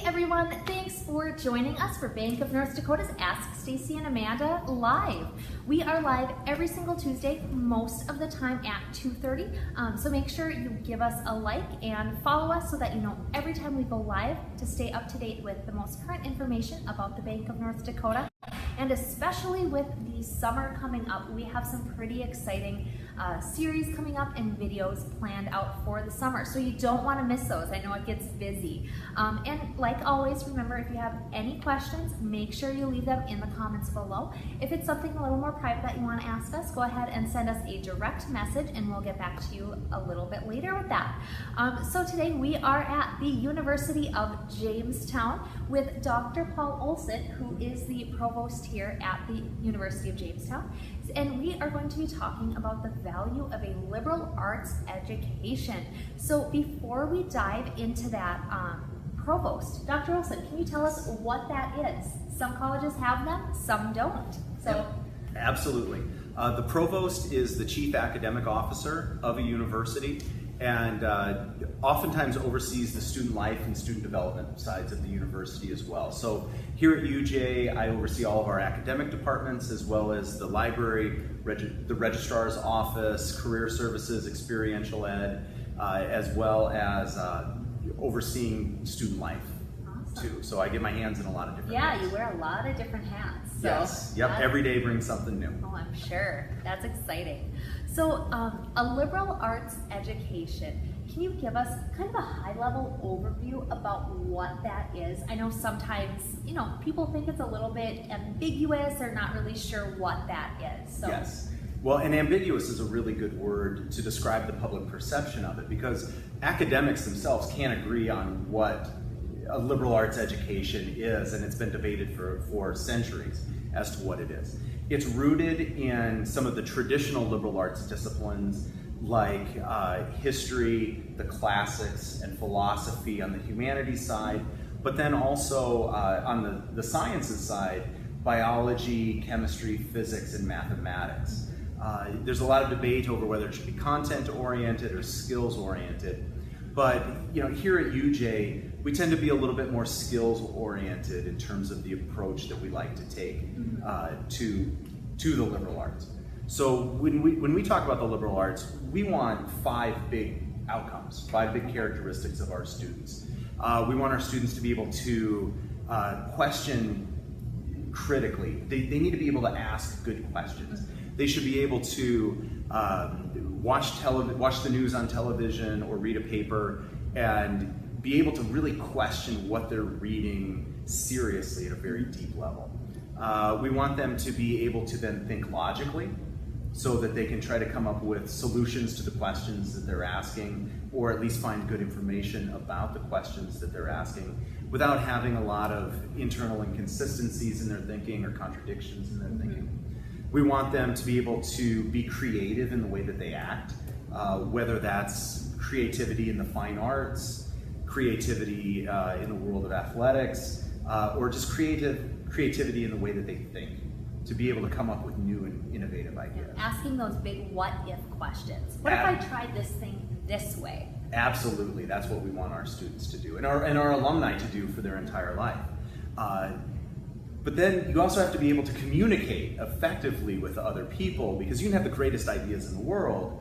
everyone, thanks for joining us for Bank of North Dakota's Ask Stacy and Amanda Live. We are live every single Tuesday, most of the time at 2:30. So make sure you give us a like and follow us so that you know every time we go live to stay up to date with the most current information about the Bank of North Dakota. And especially with the summer coming up, we have some pretty exciting series coming up and videos planned out for the summer. So you don't want to miss those. I know it gets busy. And like always, remember, if you have any questions, make sure you leave them in the comments below. If it's something a little more private that you want to ask us, go ahead and send us a direct message and we'll get back to you a little bit later with that. So today we are at the University of Jamestown with Dr. Paul Olson, who is the Provost here at the University of Jamestown. And we are going to be talking about the value of a liberal arts education. So before we dive into that, Provost, Dr. Olson, can you tell us what that is? Some colleges have them, some don't. So, absolutely. The Provost is the Chief Academic Officer of a university and oftentimes oversees the student life and student development sides of the university as well. So here at UJ, I oversee all of our academic departments as well as the library, the registrar's office, career services, experiential ed, as well as overseeing student life. awesome. Too. So I get my hands in a lot of different Yeah, ways. you wear a lot of different hats. So Yes, yep, every day brings something new. Oh, I'm sure. That's exciting. So a liberal arts education, can you give us kind of a high-level overview about what that is? I know sometimes, people think it's a little bit ambiguous or not really sure what that is. So. Yes. Well, and ambiguous is a really good word to describe the public perception of it because academics themselves can't agree on what a liberal arts education is, and it's been debated for centuries as to what it is. It's rooted in some of the traditional liberal arts disciplines like history, the classics, and philosophy on the humanities side, but then also on the sciences side, biology, chemistry, physics, and mathematics. There's a lot of debate over whether it should be content-oriented or skills-oriented, but here at UJ, we tend to be a little bit more skills-oriented in terms of the approach that we like to take to the liberal arts. So when we talk about the liberal arts, we want 5 big outcomes, 5 big characteristics of our students. We want our students to be able to question critically. They need to be able to ask good questions. They should be able to watch the news on television or read a paper and be able to really question what they're reading seriously at a very deep level. We want them to be able to then think logically so that they can try to come up with solutions to the questions that they're asking, or at least find good information about the questions that they're asking without having a lot of internal inconsistencies in their thinking or contradictions in their thinking. We want them to be able to be creative in the way that they act, whether that's creativity in the fine arts, creativity in the world of athletics, or just creativity in the way that they think, to be able to come up with new and innovative ideas. Asking those big what-if questions. What if I tried this thing this way? Absolutely, that's what we want our students to do, and our alumni to do for their entire life. But then you also have to be able to communicate effectively with other people, because you can have the greatest ideas in the world,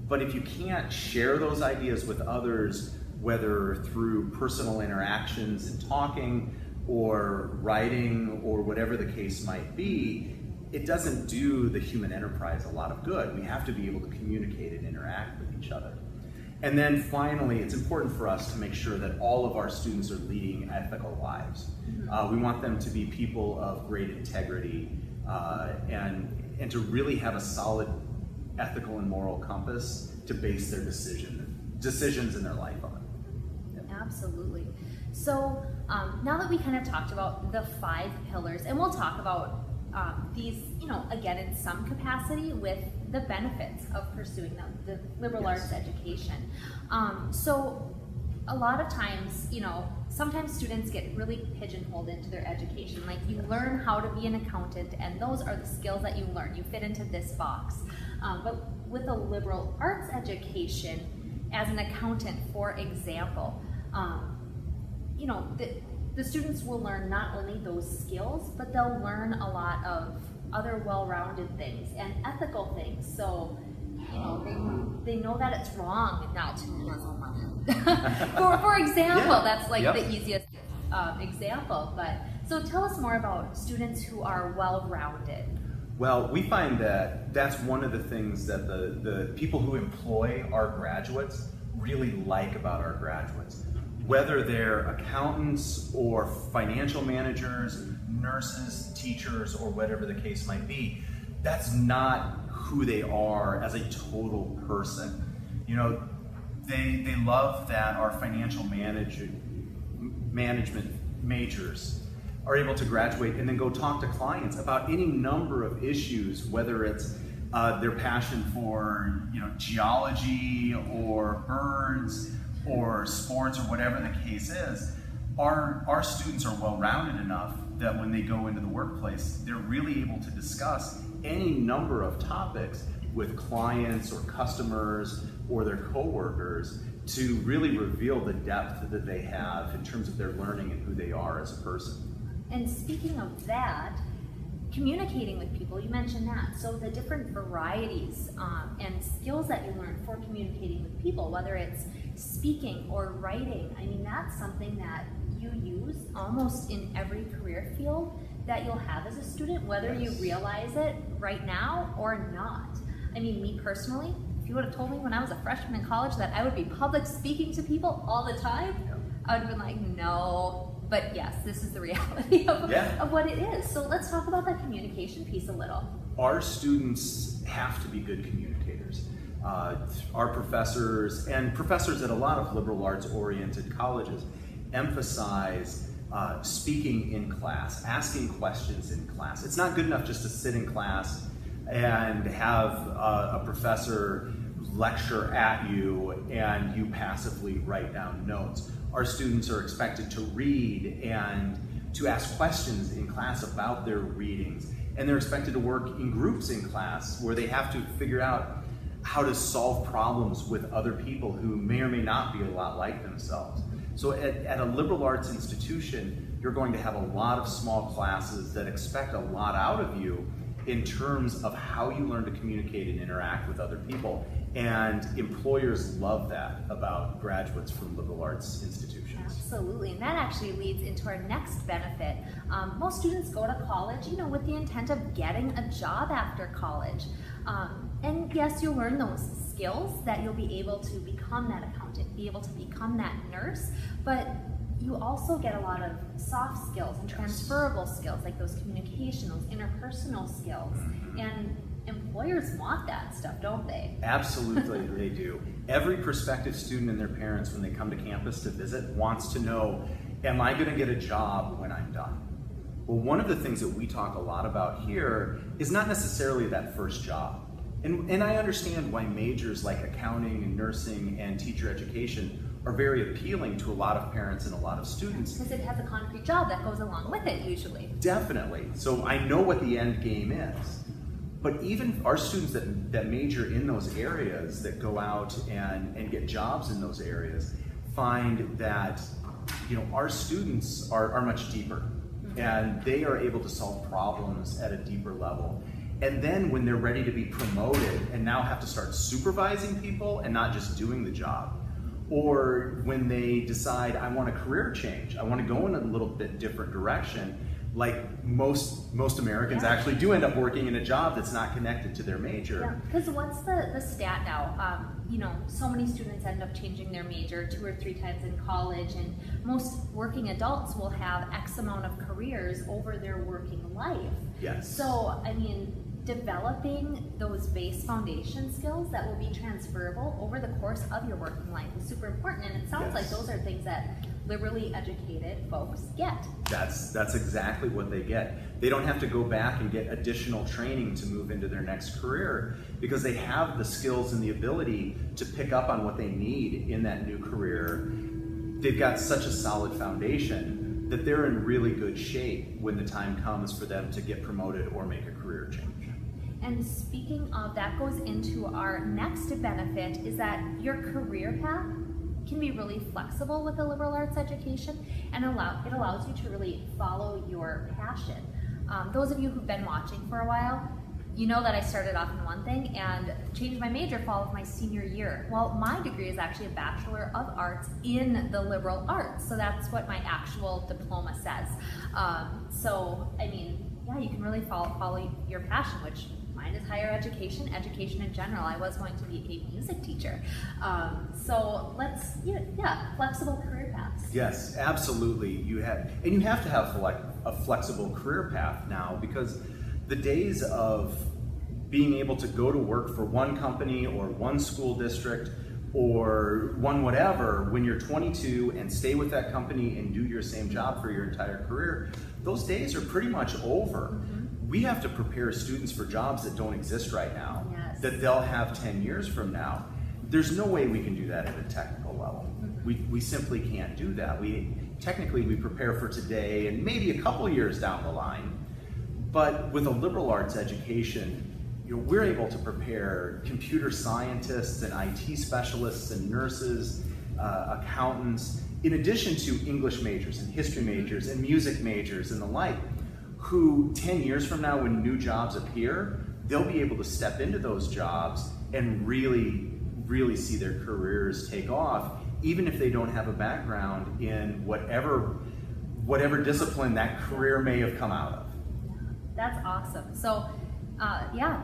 but if you can't share those ideas with others, whether through personal interactions and talking or writing or whatever the case might be, it doesn't do the human enterprise a lot of good. We have to be able to communicate and interact with each other. And then finally, it's important for us to make sure that all of our students are leading ethical lives. We want them to be people of great integrity and to really have a solid ethical and moral compass to base their decisions in their life on. Absolutely. So now that we kind of talked about the 5 pillars, and we'll talk about these, again, in some capacity with the benefits of pursuing the liberal arts education. So a lot of times, sometimes students get really pigeonholed into their education. Like, you learn how to be an accountant, and those are the skills that you learn. You fit into this box. But with a liberal arts education, as an accountant, for example, the students will learn not only those skills, but they'll learn a lot of other well-rounded things and ethical things. So, you know, they know that it's wrong now to embezzle money. for example, Yeah. that's like Yep. the easiest example. But so tell us more about students who are well-rounded. Well, we find that that's one of the things that the people who employ our graduates really like about our graduates. Whether they're accountants or financial managers, nurses, teachers, or whatever the case might be, that's not who they are as a total person. You know, they love that our financial management majors are able to graduate and then go talk to clients about any number of issues, whether it's their passion for, you know, geology or birds or sports or whatever the case is. Our students are well-rounded enough that when they go into the workplace, they're really able to discuss any number of topics with clients or customers or their coworkers to really reveal the depth that they have in terms of their learning and who they are as a person. And speaking of that, communicating with people, you mentioned that. So the different varieties and skills that you learn for communicating with people, whether it's speaking or writing, I mean, that's something that you use almost in every career field that you'll have as a student, whether you realize it right now or not. I mean, me personally, if you would have told me when I was a freshman in college that I would be public speaking to people all the time, I would have been like, no. But yes, this is the reality of what it is. So let's talk about that communication piece a little. Our students have to be good communicators. Our professors and professors at a lot of liberal arts oriented colleges emphasize speaking in class, asking questions in class. It's not good enough just to sit in class and have a professor lecture at you and you passively write down notes. Our students are expected to read and to ask questions in class about their readings. And they're expected to work in groups in class where they have to figure out how to solve problems with other people who may or may not be a lot like themselves. So at a liberal arts institution, you're going to have a lot of small classes that expect a lot out of you in terms of how you learn to communicate and interact with other people. And employers love that about graduates from liberal arts institutions. Absolutely, and that actually leads into our next benefit. Most students go to college, you know, with the intent of getting a job after college. And yes, you'll learn those skills that you'll be able to become that accountant, be able to become that nurse, but you also get a lot of soft skills and transferable skills, like those communication, those interpersonal skills. And employers want that stuff, don't they? Absolutely, they do. Every prospective student and their parents, when they come to campus to visit, wants to know, am I going to get a job when I'm done? Well, one of the things that we talk a lot about here is not necessarily that first job. And I understand why majors like accounting and nursing and teacher education are very appealing to a lot of parents and a lot of students. Because it has a concrete job that goes along with it, usually. Definitely. So I know what the end game is. But even our students that major in those areas, that go out and get jobs in those areas, find that, you know, our students are much deeper. And they are able to solve problems at a deeper level. And then when they're ready to be promoted and now have to start supervising people and not just doing the job, or when they decide, I want a career change, I want to go in a little bit different direction, like most Americans actually do end up working in a job that's not connected to their major. Yeah, because what's the stat now? You know, so many students end up changing their major 2 or 3 times in college, and most working adults will have X amount of careers over their working life. Yes. So, I mean, developing those base foundation skills that will be transferable over the course of your working life is super important, and it sounds like those are things that liberally educated folks get. That's exactly what they get. They don't have to go back and get additional training to move into their next career because they have the skills and the ability to pick up on what they need in that new career. They've got such a solid foundation that they're in really good shape when the time comes for them to get promoted or make a career change. And speaking of, that goes into our next benefit, is that your career path can be really flexible with a liberal arts education, and it allows you to really follow your passion. Those of you who've been watching for a while, you know that I started off in one thing and changed my major fall of my senior year. Well, my degree is actually a Bachelor of Arts in the liberal arts, so that's what my actual diploma says. So, I mean, yeah, you can really follow your passion, which mine is higher education in general. I was going to be a music teacher. So let's, flexible career paths. Yes, absolutely. You have to have a flexible career path now, because the days of being able to go to work for one company or one school district or one whatever when you're 22 and stay with that company and do your same job for your entire career, those days are pretty much over. Mm-hmm. We have to prepare students for jobs that don't exist right now, yes, that they'll have 10 years from now. There's no way we can do that at a technical level. Mm-hmm. We simply can't do that. We prepare for today and maybe a couple years down the line. But with a liberal arts education, we're able to prepare computer scientists and IT specialists and nurses, accountants, in addition to English majors and history majors and music majors and the like, who 10 years from now, when new jobs appear, they'll be able to step into those jobs and really, really see their careers take off, even if they don't have a background in whatever discipline that career may have come out of. That's awesome. So,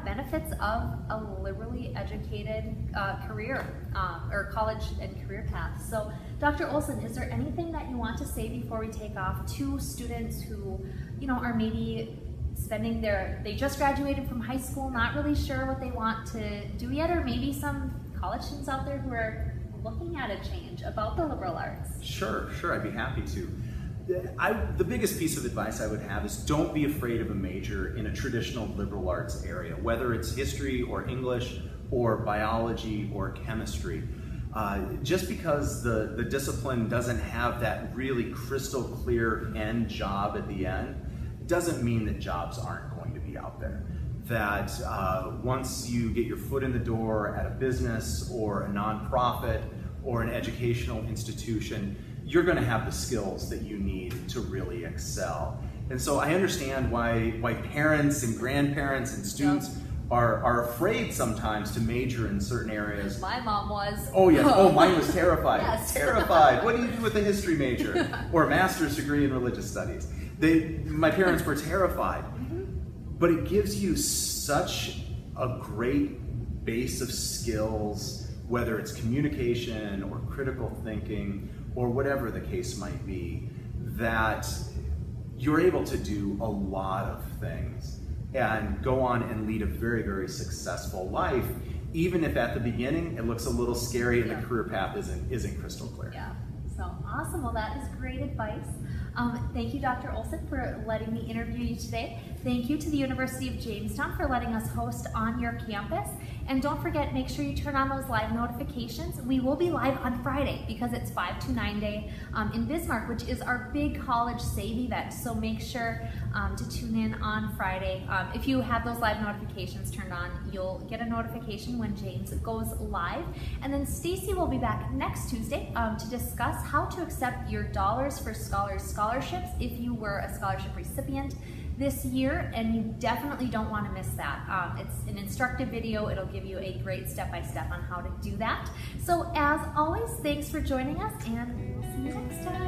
benefits of a liberally educated career or college and career path. So, Dr. Olson, is there anything that you want to say before we take off to students who, are maybe they just graduated from high school, not really sure what they want to do yet, or maybe some college students out there who are looking at a change about the liberal arts? Sure, I'd be happy to. The biggest piece of advice I would have is don't be afraid of a major in a traditional liberal arts area, whether it's history or English or biology or chemistry. Just because the discipline doesn't have that really crystal clear end job at the end, doesn't mean that jobs aren't going to be out there. That once you get your foot in the door at a business or a nonprofit or an educational institution, you're going to have the skills that you need to really excel. And so I understand why parents and grandparents and students are afraid sometimes to major in certain areas. My mom was. Oh yes, mine was terrified. Yes. Terrified. What do you do with a history major or a master's degree in religious studies? My parents were terrified. Mm-hmm. But it gives you such a great base of skills, whether it's communication or critical thinking, or whatever the case might be, that you're able to do a lot of things and go on and lead a very, very successful life, even if at the beginning it looks a little scary and the career path isn't crystal clear. Yeah, so awesome. Well, that is great advice. Thank you, Dr. Olson, for letting me interview you today. Thank you to the University of Jamestown for letting us host on your campus. And don't forget, make sure you turn on those live notifications. We will be live on Friday because it's 5 to 9 Day in Bismarck, which is our big college Save event. So make sure to tune in on Friday. If you have those live notifications turned on, you'll get a notification when James goes live. And then Stacy will be back next Tuesday to discuss how to accept your Dollars for Scholars scholarships if you were a scholarship recipient this year, and you definitely don't want to miss that. It's an instructive video. It'll give you a great step-by-step on how to do that. So as always, thanks for joining us, and we'll see you next time.